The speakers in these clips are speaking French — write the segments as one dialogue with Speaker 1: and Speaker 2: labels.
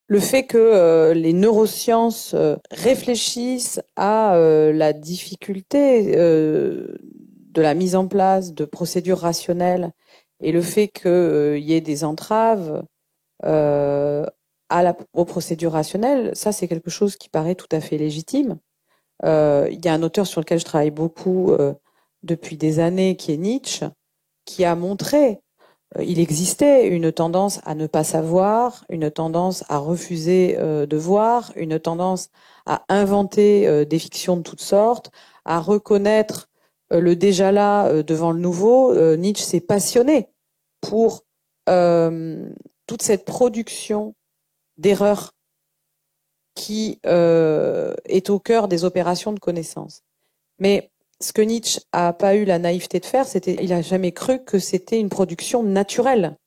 Speaker 1: le fait que les neurosciences réfléchissent à la difficulté de la mise en place de procédures rationnelles et le fait qu'il y ait des entraves euh, aux procédures rationnelles, ça c'est quelque chose qui paraît tout à fait légitime. Il y a un auteur sur lequel je travaille beaucoup depuis des années qui est Nietzsche, qui a montré il existait une tendance à ne pas savoir, une tendance à refuser de voir, une tendance à inventer des fictions de toutes sortes, à reconnaître le déjà là devant le nouveau. Nietzsche s'est passionné pour toute cette production d'erreurs qui est au cœur des opérations de connaissance. Mais ce que Nietzsche a pas eu la naïveté de faire, il a jamais cru que c'était une production naturelle,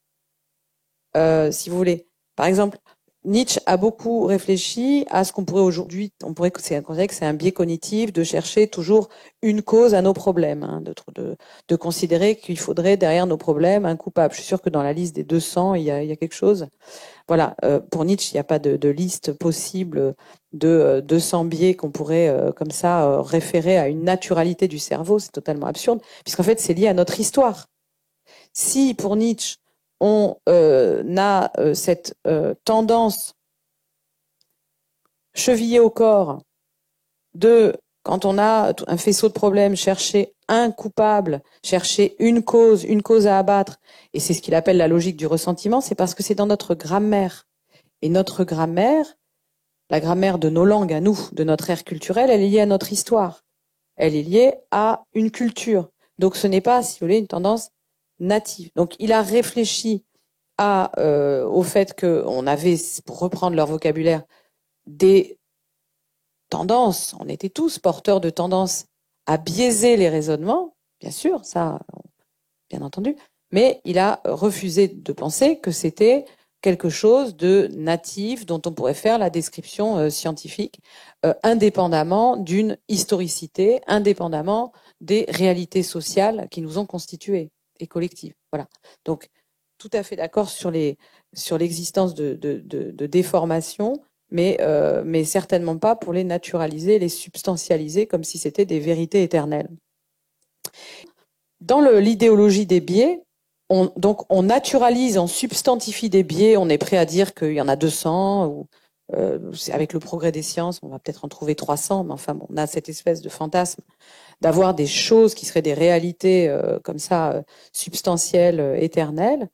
Speaker 1: si vous voulez. Par exemple, Nietzsche a beaucoup réfléchi à ce qu'on pourrait aujourd'hui, on pourrait considérer que c'est un biais cognitif de chercher toujours une cause à nos problèmes, hein, de considérer qu'il faudrait derrière nos problèmes un coupable. Je suis sûre que dans la liste des 200, il y a quelque chose. Voilà, pour Nietzsche, il n'y a pas de liste possible de 200 biais qu'on pourrait comme ça référer à une naturalité du cerveau. C'est totalement absurde, puisqu'en fait, c'est lié à notre histoire. Si pour Nietzsche, on a cette tendance chevillée au corps de, quand on a un faisceau de problèmes, chercher un coupable, chercher une cause à abattre, et c'est ce qu'il appelle la logique du ressentiment, c'est parce que c'est dans notre grammaire. Et notre grammaire, la grammaire de nos langues à nous, de notre ère culturelle, elle est liée à notre histoire. Elle est liée à une culture. Donc ce n'est pas, si vous voulez, une tendance native. Donc il a réfléchi au fait qu'on avait, pour reprendre leur vocabulaire, des tendances. On était tous porteurs de tendances à biaiser les raisonnements, bien sûr, ça, bien entendu. Mais il a refusé de penser que c'était quelque chose de natif dont on pourrait faire la description scientifique indépendamment d'une historicité, indépendamment des réalités sociales qui nous ont constituées et collectives. Voilà. Donc, tout à fait d'accord sur l'existence de déformations, mais certainement pas pour les naturaliser, les substantialiser comme si c'était des vérités éternelles. Dans l'idéologie des biais, on naturalise, on substantifie des biais, on est prêt à dire qu'il y en a 200, ou avec le progrès des sciences, on va peut-être en trouver 300, mais enfin, bon, on a cette espèce de fantasme d'avoir des choses qui seraient des réalités comme ça, substantielles, éternelles.